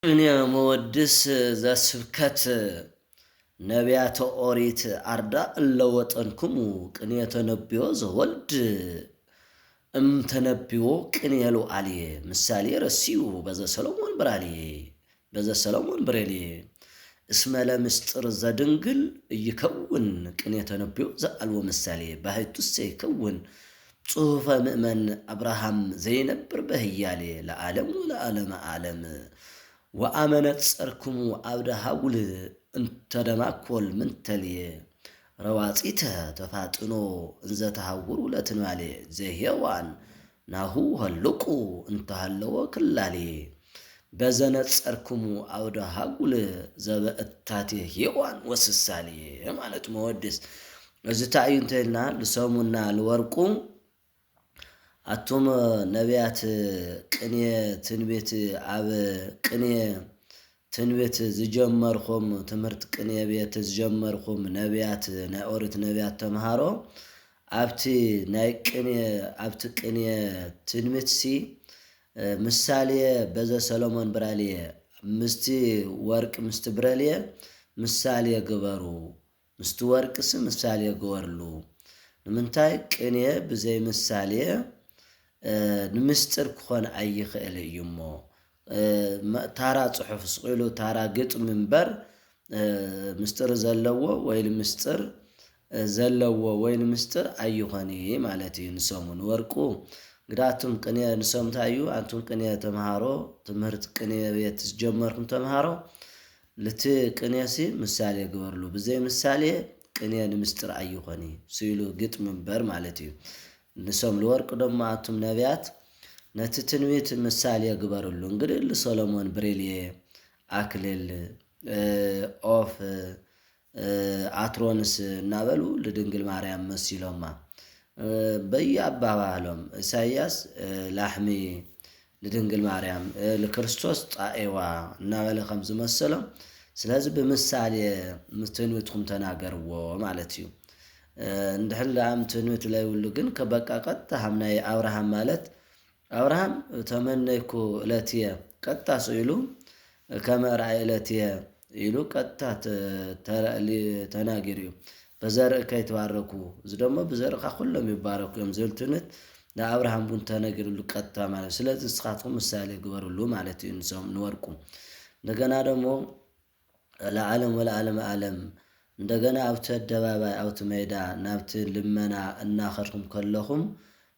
እኔ መወድስ ዘስብከት ነቢያተ ኦሪት አርዳ እለወጠንክሙ ቅኔ ተነቢዮ ዘወልድ ተነቢዮ ቅኔ ሉዓልየ ምሳሌ ረሲኡ በዘ ሰሎሞን ብሬልየ እስመ ለምስጢር ዘድንግል እይከውን ቅኔ ተነቢዮ ዘአልቦ ምሳሌ ባህቱሰ ይከውን ጽሑፈ ምእመን አብርሃም ዘይነብር በህያሌ ለዓለም ወለዓለመ ዓለም ወአመነጸርክሙ አብደ ሀጉል እንተደማኮል ምንተልየ ረዋፂተ ተፋጥኖ እንዘ ተሃውሩ ለትንባሌ ዘሄዋን ናሁ ህልቁ እንተሃለወ ክላለየ በዘነጸርክሙ አብደ ሀጉል ዘበእታቴ ሄዋን ወስሳልየ ማለት መወድስ እዚ ታዩ እንተልና ልሰሙና ልወርቁ አቶም ነቢያት ቅኔ ትንቤት አብ ቅኔ ትንቤት ዝጀመርኩም ትምህርት ቅኔ ቤት ዝጀመርኩም ነቢያት ናይ ኦሪት ነቢያት ተምሃሮ ኣብቲ ናይ ቅኔ ኣብቲ ቅኔ ትንቤት ሲ ምሳሌ በዘ ሰሎሞን ብራልየ ምስቲ ወርቅ ምስቲ ብራልየ ምሳሌ ግበሩ ምስቲ ወርቅስ ምሳሌ ግበርሉ ንምንታይ ቅኔ ብዘይ ምሳሌ ንምስጢር ክኾን ኣይኽእል እዩ እሞ ታራ ጽሑፍ ስቂሉ ታራ ግጥም እምበር ምስጢር ዘለዎ ወይ ምስጢር ዘለዎ ወይ ምስጢር ኣይኾን ማለት እዩ። ንሰሙን ወርቁ ግዳቱም ቅኔ ንሰምታዩ አንቱም ቅኔ ተምሃሮ ትምህርት ቅኔ ቤት ዝጀመርኩም ተምሃሮ ልቲ ቅኔሲ ምሳሌ ግበርሉ ብዘይ ምሳሌ ቅኔ ንምስጢር ኣይኾን ሲሉ ግጥም እምበር ማለት እዩ። ንሰም ልወርቅ ደሞ አቱም ነቢያት ነቲ ትንቢት ምሳሌ ግበርሉ እንግዲህ ለሰሎሞን ብሬልየ አክሊል ኦፍ አትሮንስ እናበሉ ለድንግል ማርያም መሲሎማ በየአባባሎም ኢሳይያስ ላሕሚ ለድንግል ማርያም ለክርስቶስ ጣኤዋ እናበለ ከም ዝመሰሎም ስለዚህ በምሳሌ ትንቢትኩም ተናገርዎ ማለት እዩ። እንደህል አም ትንቢት ላይ ሁሉ ግን ከበቃ ቀጥታ ሐምናይ አብርሃም ማለት አብርሃም ተመነይኩ እለትየ ቀጥታ ሲሉ ከመራይ እለትየ ይሉ ቀጥታ ተናገሪዩ በዘርእ ከይተባረኩ እዚ ደሞ በዘርካ ሁሉም ይባረኩ ዝብል ትንቢት ለአብርሃም ቡን ተነገሩሉ ቀጥታ ማለት ስለዚህ እስኻትኩም ምሳሌ ግበሩሉ ማለት እዩ። ንሰም ንወርቁ እንደገና ደሞ ለዓለም ወለዓለመ ዓለም እንደገና ኣብቲ አደባባይ ኣብቲ ሜዳ ናብቲ ልመና እናኸርኩም ከለኹም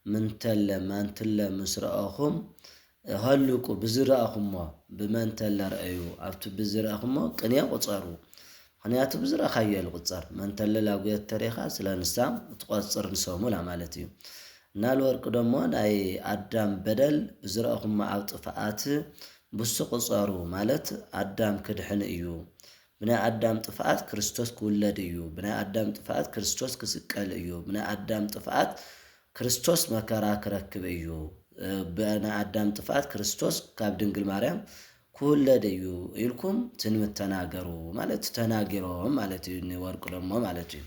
ምንተለ ማንተለ ምስረአኹም ህልቁ ብዝረአኹሞ ብመንተለ ረአዩ ኣብቲ ብዝረአኹሞ ቅኔ ቁፀሩ ምክንያቱ ብዝረአኻዮ ልቁፀር መንተለ ላጉየት ተሪኻ ስለንሳ ትቆፅር ንሰሙላ ማለት እዩ። እና ልወርቅ ደሞ ናይ አዳም በደል ብዝረአኹሞ ኣብ ጥፍኣት ብሱ ቁፀሩ ማለት አዳም ክድሕን እዩ። ብናይ አዳም ጥፍኣት ክርስቶስ ክውለድ እዩ። ብናይ አዳም ጥፍኣት ክርስቶስ ክስቀል እዩ። ብናይ አዳም ጥፍኣት ክርስቶስ መከራ ክረክብ እዩ። ብናይ አዳም ጥፍኣት ክርስቶስ ካብ ድንግል ማርያም ክውለድ እዩ ኢልኩም ትንቢት ተናገሩ ማለት ተናገሮም ማለት እዩ። ወርቁ ደሞ ማለት እዩ